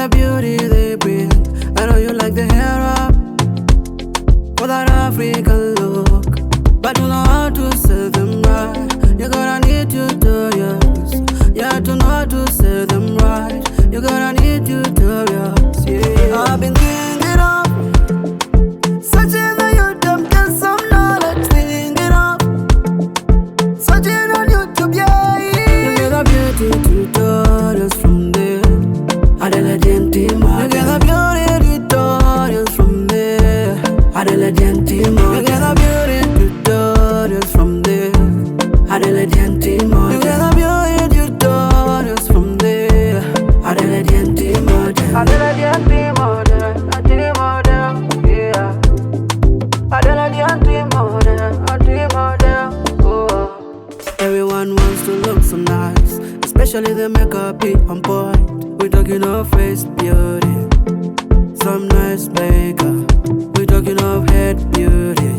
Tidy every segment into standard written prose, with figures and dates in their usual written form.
the beauty they bring. I know you like the hair up for that African look, but you know how to sell them right. You gotta need tutorials, yeah, to know how to sell them right. You gotta need tutorials, yeah. I've been thinking of searching on YouTube, get some knowledge, thinking of searching on YouTube, yeah. You get the beauty tutorials from there. Adela Gentima, you get the beauty tutorials from there. Adela Gentima, you get the beauty tutorials from there. Adela Gentima, you get the beauty tutorials from there. Adela Gentima, Adela Gentima, yeah. Adela Gentima, oh. Everyone wants to look so nice, especially the makeup be on point. We talking of face beauty, some nice makeup. We talking of head beauty,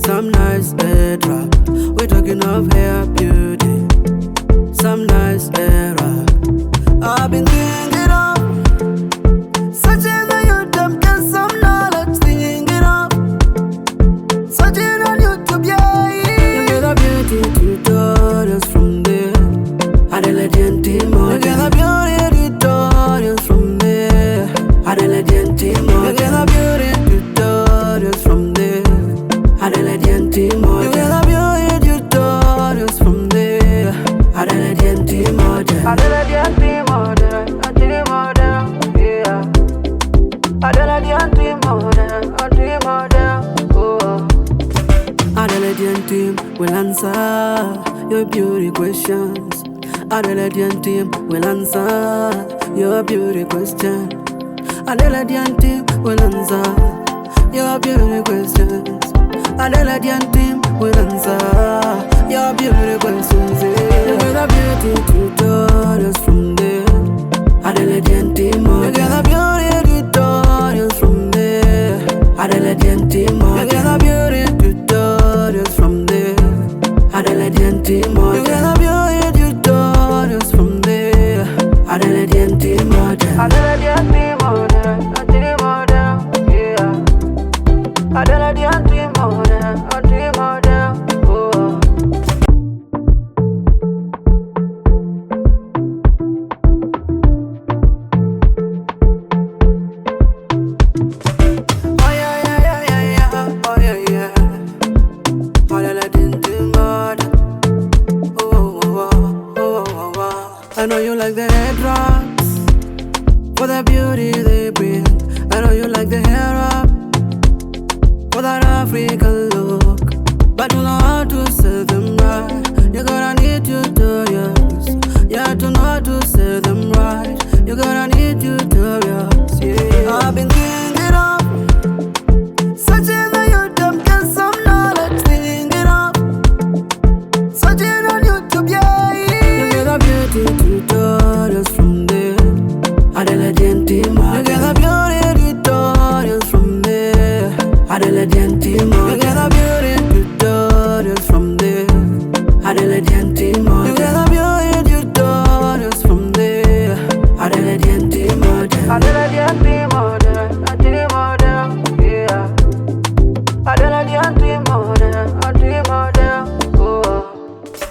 some nice head wrap. We talking of hair beauty, some nice hair wrap. I've been thinking of searching on YouTube, get some knowledge, thinking of searching on YouTube, yeah. You get the beauty tutorials from there. Adela Gentima, you get the beauty tutorials from there. Adela Gentima, you get the beauty tutorials from there. Adela Gentima, you get the beauty tutorials from there. Adela Gentima, Adela Gentima, yeah. Adela Gentima, oh. Adela Gentima will answer your beauty questions. Adela Gentima will answer your beauty question. Adela Gentima will answer your beauty questions. Adela Gentima will answer your beauty questions. You get the beauty tutorials from there. Adela Gentima, you get the beauty tutorials from there. Adela Gentima, you get the beauty tutorials from there. Adela Gentima, you get the beauty tutorials from there. Adela Gentima, Adela Gentima, yeah. Adela Gentima, oh. Oh yeah, oh yeah. Adela Gentima, oh. I know you like the head drops for the beauty they bring. I know you like the hair up for that African look, but you know how to sell them right. You gotta need tutorials, yeah, to know how to sell them right. You gotta need tutorials, yeah. I've been thinking of searching on YouTube, get some knowledge, thinking of searching on YouTube, yeah. You get the beauty tutorials from there. Adela Gentima, you get the beauty tutorials from there. Adela Gentima, you get the beauty tutorials from there. Adela Gentima, you get the beauty tutorials from there. Adela Gentima, Adela Gentima, yeah. Adela Gentima, oh.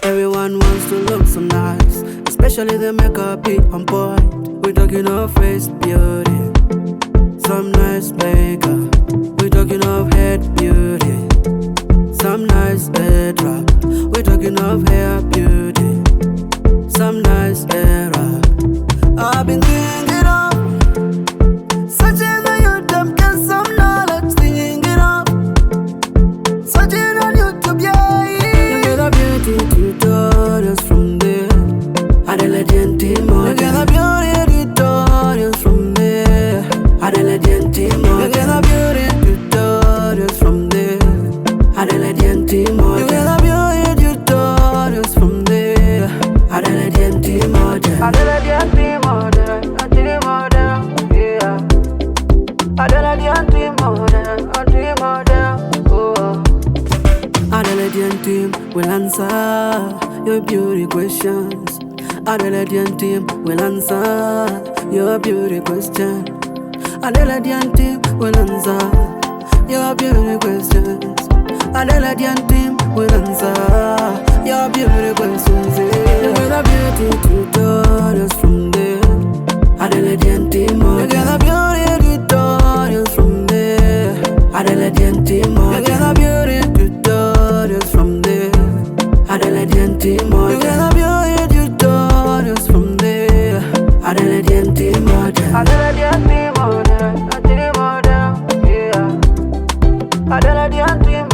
Everyone wants to look so nice, especially the makeup be on point. We talking of face beauty, some nice makeup. We talking of head beauty, some nice head wrap. We talking of hair beauty, some nice hair wrap. I've been thinking of searching on YouTube, get some knowledge, thinking of searching on YouTube, yeah. You get the beauty tutorials from there. Adela Gentima, you get the beauty tutorials from there. Adela Gentima, you get the beauty tutorials from there. Adela Gentima, you get the beauty tutorials from there. Adela Gentima, Adela Gentima, yeah. Adela Gentima, oh. Adela Gentima will answer your beauty questions. Adelaide team will answer your beauty question. Adelaide team will answer your beauty questions. Adelaide team will answer your beauty questions. You get a beauty tutorials from there. Adelaide team, you get a beauty tutorials from there. Adelaide team, you get a beauty tutorials from there. Adelaide team, you get a beauty tutorials from there. Adelaide team, Adelaide team, yeah. Adelaide team,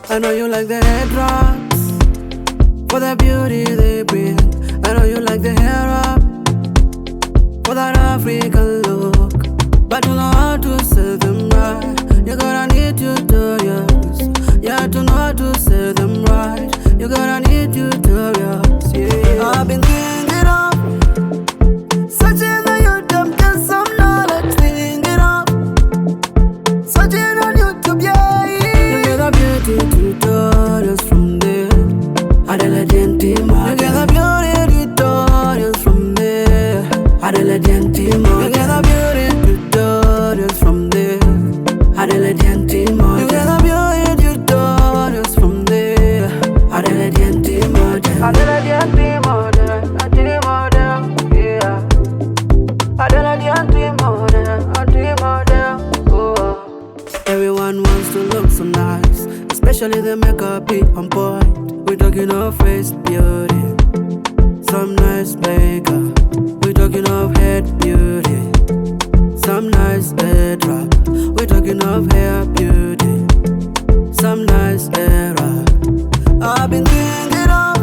I know you like the head drops for the beauty they bring. I know you like the hair up for that African look, but you know how to say them right. You gotta need tutorials. Yeah, to know how to say them right. You gotta need tutorials. Yeah, I've been thinking of searching on YouTube, get some knowledge. Thinking of searching on YouTube, yeah. You get a beauty tutorials from there. Adelaide team, you get a beauty tutorials from there. Adelaide team, you get a beauty tutorials from there. Adelaide team, you get a beauty tutorials from there. Adelaide team, Adelaide team, yeah. Adelaide team, oh. Everyone wants to look so nice, especially the makeup be on point. We're talking of face beauty, some nice makeup. We're talking of head beauty, some nice head wrap. We're talking of hair beauty, some nice hair wrap. I've been thinking of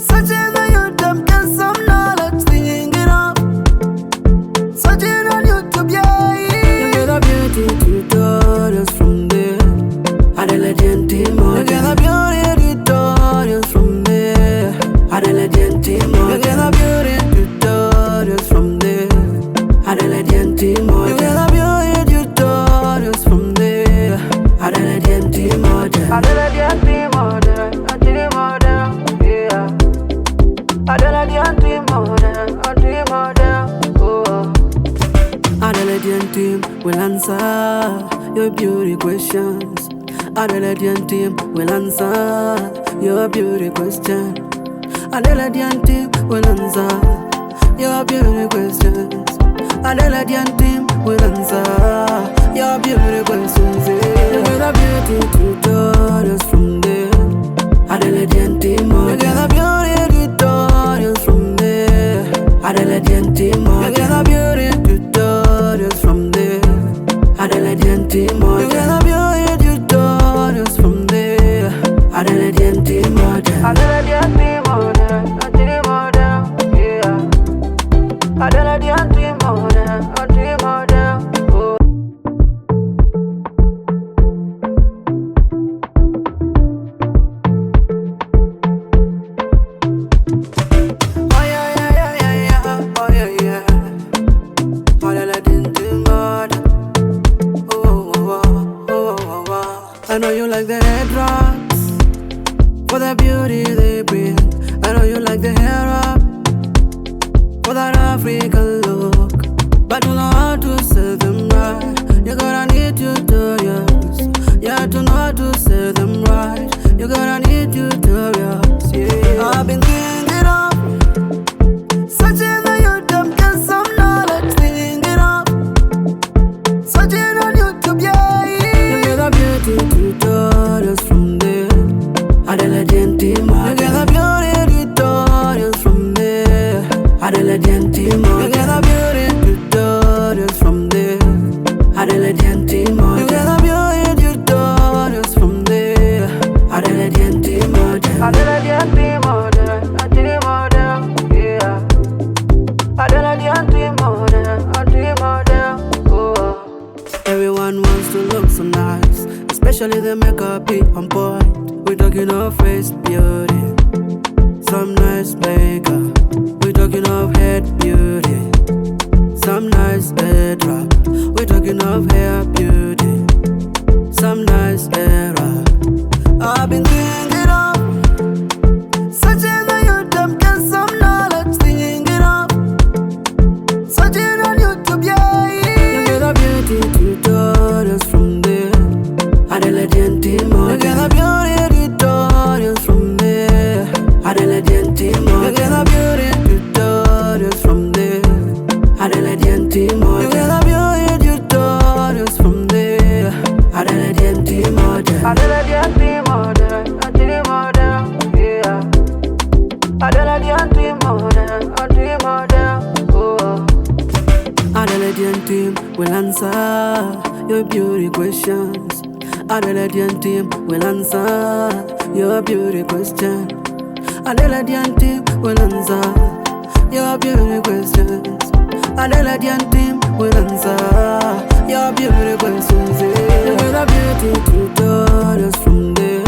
searching on YouTube, get some knowledge. Thinking of searching on YouTube, yeah. You get a beauty tutorials from there. Adelaide team, you get a beauty tutorials from there. Adelaide team, you get a beauty tutorials from there. Adelaide team, you get a beauty tutorials from there. Adelaide team, Adelaide team, yeah. Adelaide team, oh. Adelaide team will answer your beauty questions. Adelaide team will answer your beauty question. Adelaide team will answer your beauty questions. Adelaide team will answer your beauty questions. You get a beauty tutorials from there. Adelaide team, you get a beauty tutorials from there. Adelaide team, you get a beauty tutorials from there. Adelaide team, you get a beauty tutorials from there. Adelaide team, Adelaide team, yeah. Adelaide team, oh. I know you like the head drops for the beauty they bring. I know you like the hair up for that African look, but you know how to say them right. You gotta need tutorials. Yeah, to know how to say them right. You gotta need tutorials. Yeah, I've been thinking of searching on YouTube, get some knowledge. Thinking of searching on YouTube, yeah. You get a beauty tutorials from there. Adelaide team, you get a beauty tutorials from there. Adelaide team, you get a beauty tutorials from there. Adelaide team, you get a beauty tutorials from there. Adelaide team, Adelaide team, yeah. Adelaide team, oh. Everyone wants to look so nice, especially the makeup be on point. We talk talking of face beauty, some nice makeup. We talking of head beauty, some nice drop. We talking of hair beauty, some nice era. I've been thinking of searching on YouTube, get some knowledge, thinking of searching on YouTube, yeah. You get a beauty tutorials from there. Adelaide team, you get a beauty tutorials from there. Adelaide team, you get a beauty tutorials from there. Adelaide team, you get a beauty tutorials from there. Adelaide team, Adelaide team, yeah. Adelaide team, oh. Adelaide team will answer your beauty questions. Adelaide team will answer your beauty question. Adelaide team will answer your beauty questions. Adelaide team will answer your beauty questions. You get a beauty tutorials from there.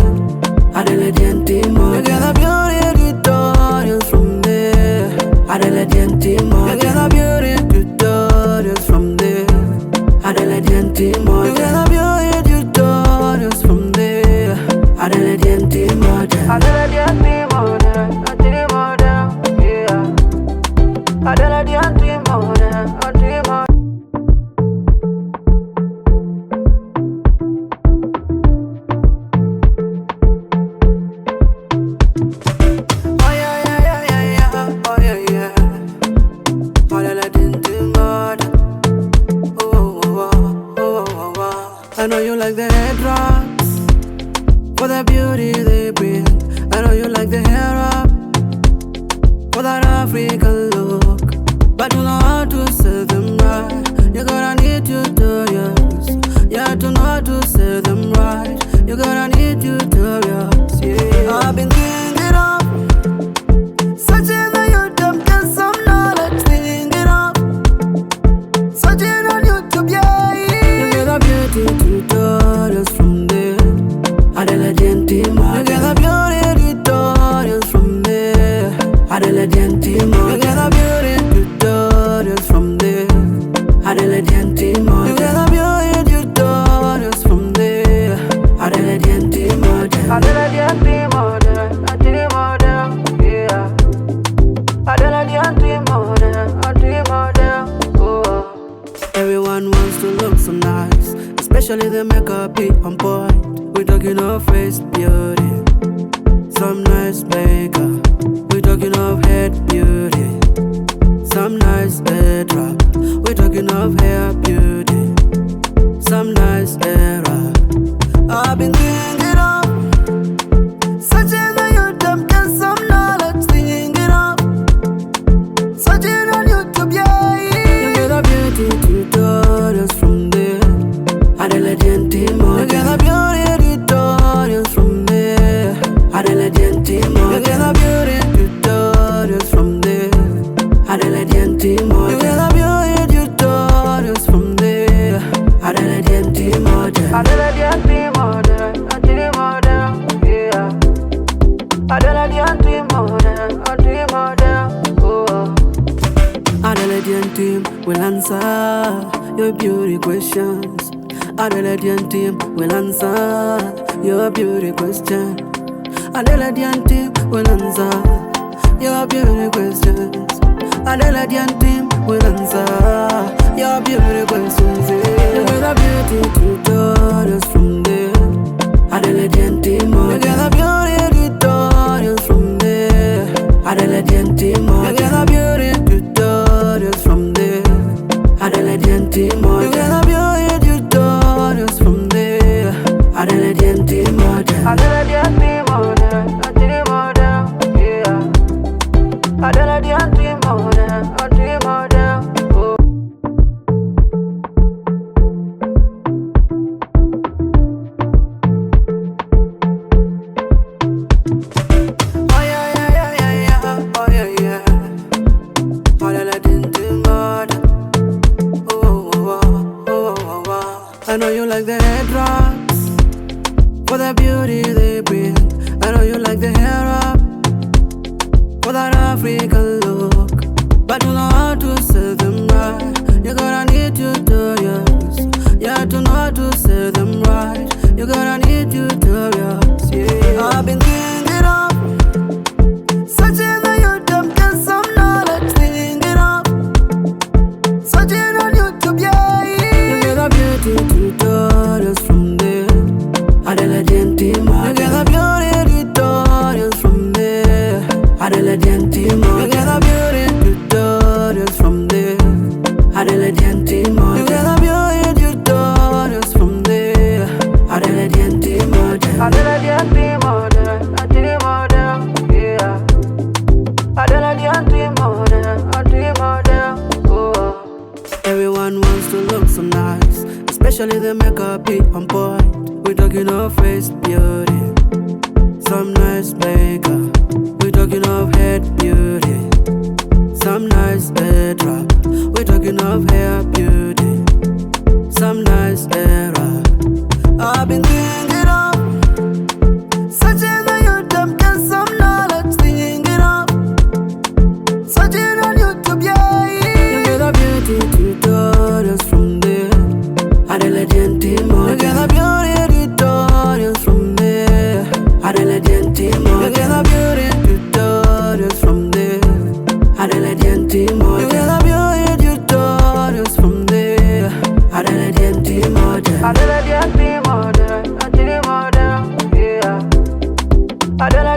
Adelaide team, you get a beauty tutorials from there. Adelaide team, you get a beauty tutorials from there. Adelaide team, you get a beauty tutorials from there. Adelaide team, Adelaide team, yeah. Adelaide team, I know you like the head drops for the beauty they bring. I know you like the hair up for that African look, but you know how to say them right. You gotta need tutorials. You have to know how to say them right. You gotta need tutorials. Yeah, I've been thinking of searching on YouTube, get some knowledge. Thinking of searching on YouTube, yeah. You get a beauty tutorials from there. Adelaide team, you get a beauty tutorials from there. Adelaide team, you get a beauty tutorials from there. Adelaide team, you get a beauty tutorials from there. Adelaide team, Adelaide team, yeah. Adelaide team, oh. Everyone wants to look so nice, especially the makeup be on point. We talking of face beauty, some nice makeup. We talking of head beauty, some nice drop. We talking of hair beauty, some nice era. I've been thinking of searching on YouTube, get some knowledge. Thinking of searching on YouTube, yeah. You get a beauty tutorials from there. Adelaide team, you get a beauty tutorials from there. Adelaide team, you get a beauty tutorials from there. Adelaide team, you get a beauty tutorials from there. Adelaide team, Adelaide team, yeah. Adelaide team, oh. Adelaide team will answer your beauty questions. Adelaide team will answer your beauty question. Adelaide team will answer your beauty questions. Adelaide team will answer your beauty questions. You get a beauty tutorials from there. Adelaide team, you get a beauty tutorials from there. Adelaide team, you get a beauty tutorials from there. Adelaide team, you get a beauty tutorials from there. Adelaide team, Adelaide team, yeah. Adelaide team, oh. for the beauty they bring. I know you like the hair up, for that African look, but you know how to say them right. You gonna need tutorials, yeah, to know how to say them right. You gonna need tutorials, yeah. I've been thinking of searching on YouTube, get some knowledge, thinking of searching on YouTube, yeah. You get the beauty tutorials from there. Adela Gentima, you get the beauty tutorials from there. Adela Gentima, you get the beauty tutorials from there. Adela Gentima, you get the beauty tutorials from there. Adela Gentima, Adela Gentima, Adela Gentima, yeah. Adela Gentima, oh. Everyone wants to look so nice, especially the makeup be on point. We talking of face beauty, some nice makeup. We talking of head beauty, some nice hair drop. We talking of hair beauty, some nice hair wrap. I've been thinking of searching on YouTube, get some knowledge, thinking of searching on YouTube, yeah. You get the beauty tutorials from there. Adela Gentima, you get the beauty tutorials from there. Adela Gentima, you get the beauty tutorials from there. Adela Gentima, you get the beauty tutorials from there. Adela Gentima, Adela Gentima, yeah. Adela